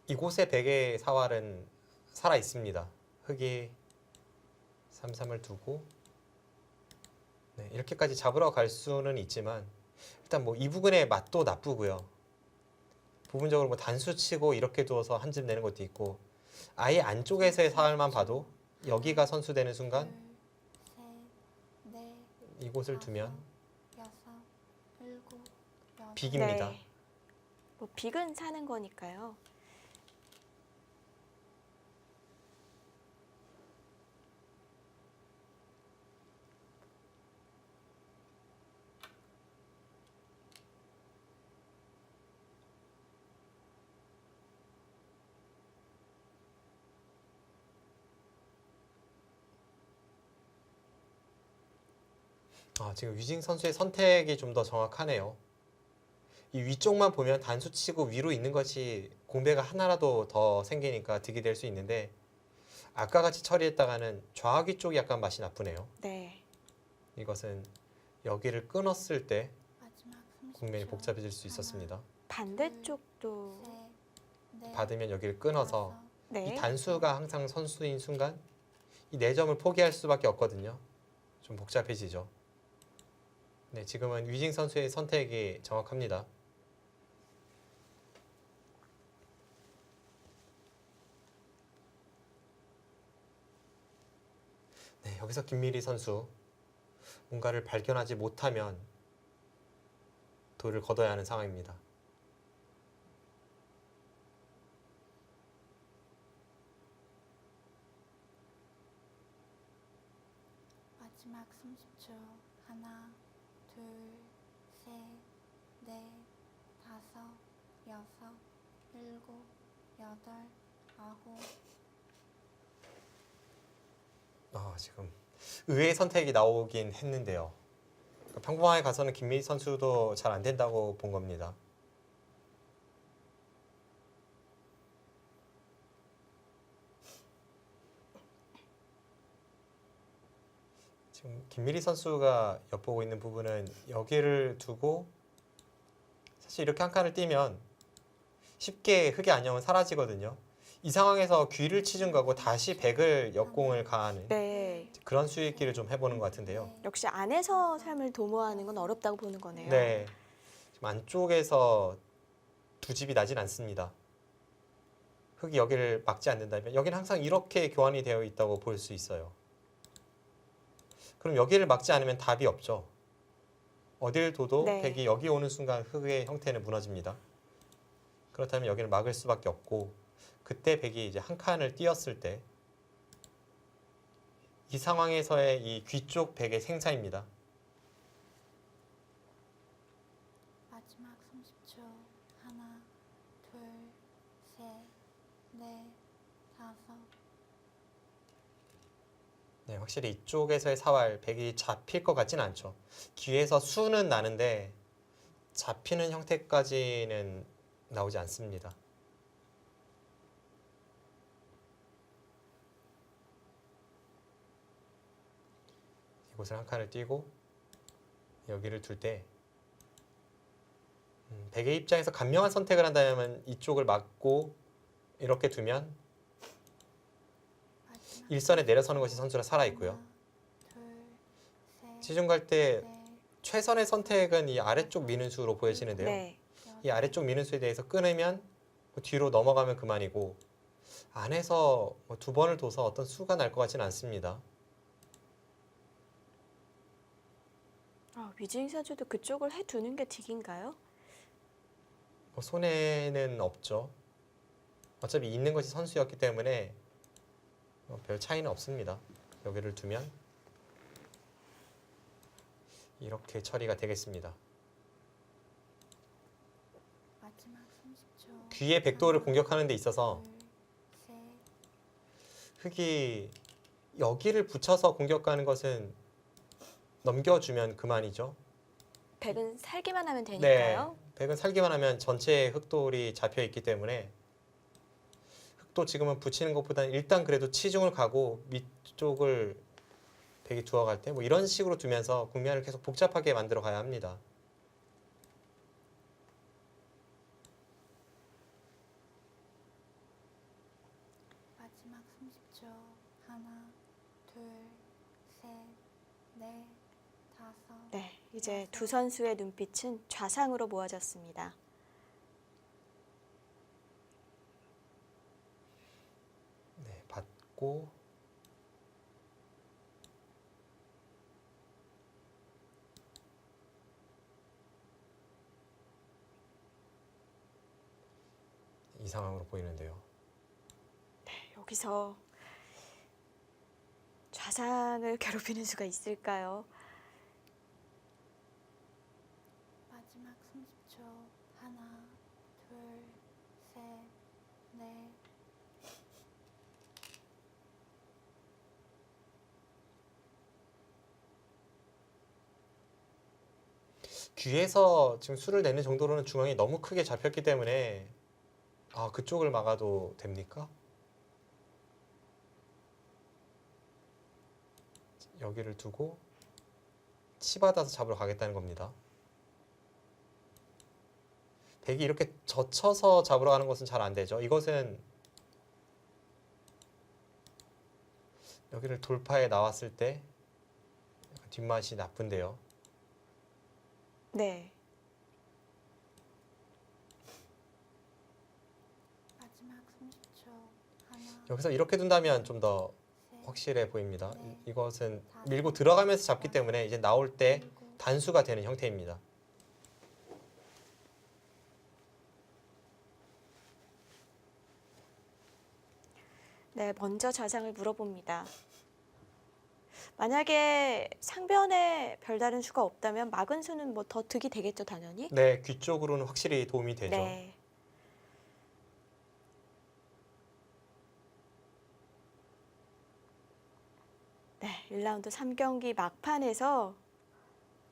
이곳의 백의 사활은 살아 있습니다. 흑이 3-3을 두고 네, 이렇게까지 잡으러 갈 수는 있지만 일단 뭐 이 부분의 맛도 나쁘고요. 부분적으로 뭐 단수 치고 이렇게 두어서 한 집 내는 것도 있고 아예 안쪽에서의 사활만 봐도 여기가 선수되는 순간 둘, 셋, 넷, 이곳을 두면 여섯, 일곱, 여덟. 빅입니다. 네. 뭐 빅은 사는 거니까요. 지금 위징 선수의 선택이 좀 더 정확하네요. 이 위쪽만 보면 단수 치고 위로 있는 것이 공배가 하나라도 더 생기니까 득이 될 수 있는데 아까 같이 처리했다가는 좌귀 쪽이 약간 맛이 나쁘네요. 네. 이것은 여기를 끊었을 때 마지막 30초. 국면이 복잡해질 수 있었습니다. 반대쪽도 셋, 넷, 받으면 여기를 끊어서 다섯, 네. 이 단수가 항상 선수인 순간 이 4점을 포기할 수밖에 없거든요. 좀 복잡해지죠. 네, 지금은 위징 선수의 선택이 정확합니다. 네, 여기서 김미리 선수 뭔가를 발견하지 못하면 돌을 걷어야 하는 상황입니다. 마지막 30초. 하나, 둘, 셋, 넷, 다섯, 여섯, 일곱, 여덟, 아홉. 지금 의외의 선택이 나오긴 했는데요. 평범하게 가서는 김미리 선수도 잘 안 된다고 본 겁니다. 지금 김미리 선수가 엿보고 있는 부분은 여기를 두고 사실 이렇게 한 칸을 띄면 쉽게 흑의 안녕은 사라지거든요. 이 상황에서 귀를 치준 거고 다시 백을 역공을 가하는 네. 그런 수익기를 좀 해보는 것 같은데요. 역시 안에서 삶을 도모하는 건 어렵다고 보는 거네요. 네, 지금 안쪽에서 두 집이 나진 않습니다. 흑이 여기를 막지 않는다면 여기는 항상 이렇게 교환이 되어 있다고 볼 수 있어요. 그럼 여기를 막지 않으면 답이 없죠. 어딜 둬도 네. 백이 여기 오는 순간 흑의 형태는 무너집니다. 그렇다면 여기를 막을 수밖에 없고 그때 백이 이제 한 칸을 띄었을 때 이 상황에서의 이 귀 쪽 백의 생사입니다. 마지막 30초. 하나, 둘, 셋, 넷, 다섯. 네, 확실히 이쪽에서의 사활 백이 잡힐 것 같지는 않죠. 귀에서 수는 나는데 잡히는 형태까지는 나오지 않습니다. 이곳을 한 칸을 띄고 여기를 둘 때 백의 입장에서 간명한 선택을 한다면 이쪽을 막고 이렇게 두면 마지막 일선에 내려서는 것이 선수라 살아있고요. 하나, 둘, 셋, 시중 갈 때 넷, 최선의 선택은 이 아래쪽 미는 수로 보여지는데요. 네. 여덟. 이 아래쪽 미는 수에 대해서 끊으면 뒤로 넘어가면 그만이고 안에서 두 번을 둬서 어떤 수가 날 것 같지는 않습니다. 위즈잉 선수도 그쪽을 해두는 게 득인가요? 뭐 손해는 없죠. 어차피 있는 것이 선수였기 때문에 별 차이는 없습니다. 여기를 두면 이렇게 처리가 되겠습니다. 마지막 30초. 귀의 백도를 공격하는 데 있어서 둘, 셋. 흙이 여기를 붙여서 공격하는 것은 넘겨주면 그만이죠. 백은 살기만 하면 되니까요. 네, 백은 살기만 하면 전체 흑돌이 잡혀 있기 때문에 흑도 지금은 붙이는 것보다는 일단 그래도 치중을 가고 밑쪽을 백이 두어갈 때 뭐 이런 식으로 두면서 국면을 계속 복잡하게 만들어 가야 합니다. 마지막 30초. 하나, 둘, 셋, 넷, 다섯. 네, 이제 두 선수의 눈빛은 좌상으로 모아졌습니다. 네, 받고 이 상황으로 보이는데요. 여기서 좌상을 괴롭히는 수가 있을까요? 마지막 30초. 하나, 둘, 셋, 넷. 귀에서 지금 수를 내는 정도로는 중앙이 너무 크게 잡혔기 때문에 그쪽을 막아도 됩니까? 여기를 두고 치받아서 잡으러 가겠다는 겁니다. 백이 이렇게 젖혀서 잡으러 가는 것은 잘 안 되죠. 이것은 여기를 돌파해 나왔을 때 약간 뒷맛이 나쁜데요. 네, 마지막 30초. 하나, 여기서 이렇게 둔다면 좀 더 셋, 확실해 보입니다. 네. 이것은 밀고 들어가면서 잡기 때문에 이제 나올 때 일곱. 단수가 되는 형태입니다. 네, 먼저 좌상을 물어봅니다. 만약에 상변에 별다른 수가 없다면 막은 수는 뭐 더 득이 되겠죠, 당연히. 네, 귀 쪽으로는 확실히 도움이 되죠. 네. 네, 1라운드 3경기 막판에서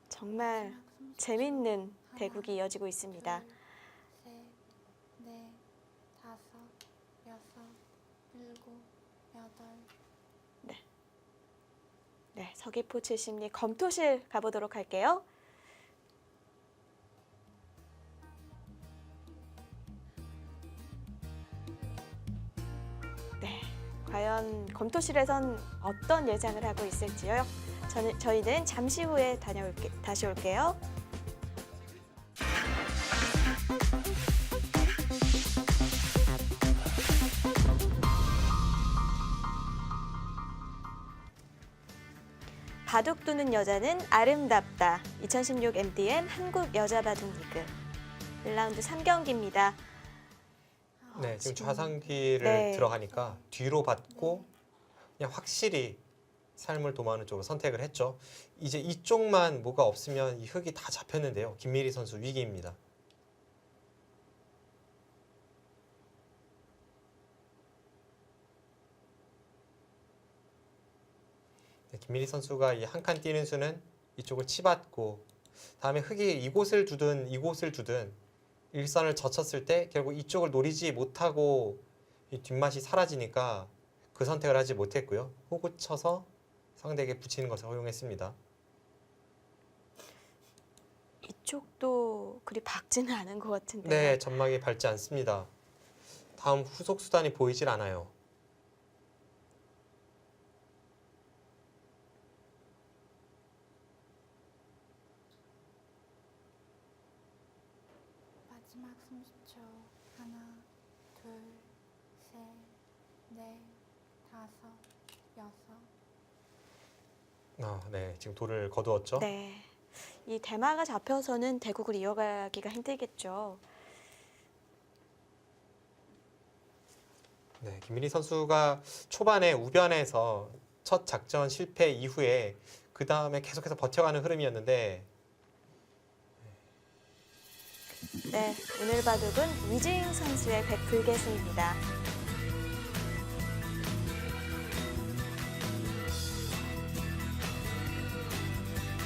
정말 마지막 30초. 재밌는 하나, 대국이 이어지고 있습니다. 둘, 셋, 넷, 다섯, 여섯, 일곱, 여덟. 네, 서귀포 7심리 검토실 가보도록 할게요. 네, 과연 검토실에선 어떤 예상을 하고 있을지요? 저희는 잠시 후에 다시 올게요. 바둑 두는 여자는 아름답다. 2016 MDN 한국 여자 바둑 리그 1라운드 3경기입니다. 네, 지금 좌상귀를 네. 들어가니까 뒤로 받고 그냥 확실히 삶을 도모하는 쪽으로 선택을 했죠. 이제 이쪽만 뭐가 없으면 이 흙이 다 잡혔는데요. 김미리 선수 위기입니다. 네, 김미리 선수가 이 한 칸 뛰는 수는 이쪽을 치받고 다음에 흙이 이곳을 두든 일선을 젖혔을 때 결국 이쪽을 노리지 못하고 이 뒷맛이 사라지니까 그 선택을 하지 못했고요. 호구 쳐서 상대에게 붙이는 것을 허용했습니다. 이쪽도 그리 밝지는 않은 것 같은데요. 네, 전망이 밝지 않습니다. 다음 후속 수단이 보이질 않아요. 마지막 30초. 하나, 둘, 셋, 넷, 다섯, 여섯. 네, 지금 돌을 거두었죠. 네. 이 대마가 잡혀서는 대국을 이어가기가 힘들겠죠. 네, 김민희 선수가 초반에 우변에서 첫 작전 실패 이후에 그 다음에 계속해서 버텨가는 흐름이었는데 네, 오늘 바둑은 위징 선수의 백불계승입니다.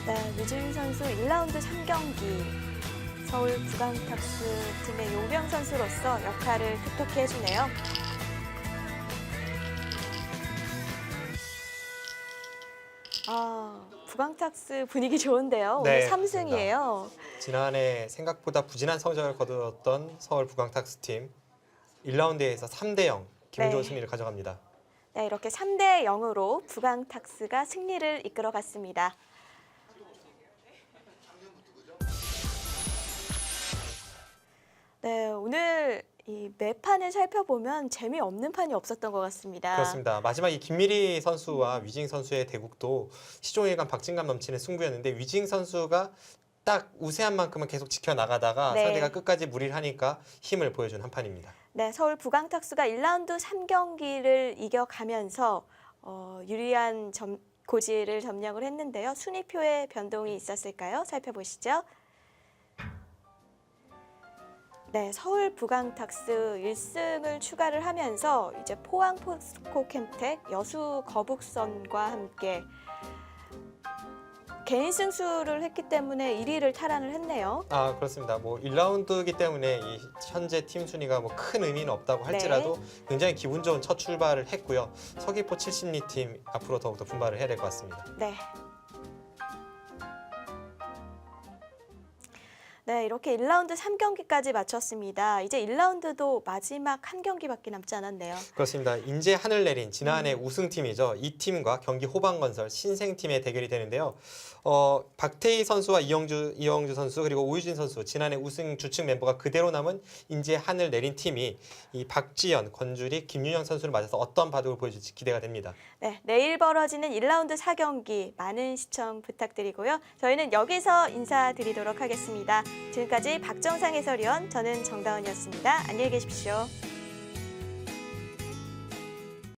네, 위징 선수 1라운드 3경기 서울 부강탁스 팀의 용병 선수로서 역할을 톡톡히 해주네요. 부강탁스 분위기 좋은데요. 오늘 네, 3승이에요. 지난해 생각보다 부진한 성적을 거두었던 서울 부강탁스 팀 1라운드에서 3대0 기분 좋은 네. 승리를 가져갑니다. 네, 이렇게 3대 0으로 부강탁스가 승리를 이끌어갔습니다. 네, 오늘 이 매판을 살펴보면 재미없는 판이 없었던 것 같습니다. 그렇습니다. 마지막 이 김미리 선수와 위징 선수의 대국도 시종일관 박진감 넘치는 승부였는데 위징 선수가 딱 우세한 만큼은 계속 지켜나가다가 네. 상대가 끝까지 무리를 하니까 힘을 보여준 한 판입니다. 네, 서울 부강탁스가 1라운드 3경기를 이겨가면서 유리한 고지를 점령을 했는데요. 순위표에 변동이 있었을까요? 살펴보시죠. 네, 서울 부강탁스 1승을 추가를 하면서 이제 포항 포스코 캠텍 여수 거북선과 함께 개인 승수를 했기 때문에 1위를 탈환을 했네요. 아, 그렇습니다. 뭐 1라운드이기 때문에 이 현재 팀 순위가 뭐 큰 의미는 없다고 할지라도 굉장히 기분 좋은 첫 출발을 했고요. 서귀포 70리 팀 앞으로 더욱더 분발을 해야 될 것 같습니다. 네. 네, 이렇게 1라운드 3경기까지 마쳤습니다. 이제 1라운드도 마지막 한 경기밖에 남지 않았네요. 그렇습니다. 인제 하늘 내린 지난해 우승팀이죠. 이 팀과 경기 호방건설 신생팀의 대결이 되는데요. 박태희 선수와 이영주 선수 그리고 오유진 선수 지난해 우승 주축 멤버가 그대로 남은 인제 하늘 내린 팀이 이 박지연, 권주리, 김윤영 선수를 맞아서 어떤 바둑을 보여줄지 기대가 됩니다. 네, 내일 벌어지는 1라운드 4경기 많은 시청 부탁드리고요. 저희는 여기서 인사드리도록 하겠습니다. 지금까지 박정상 해설위원, 저는 정다은이었습니다. 안녕히 계십시오.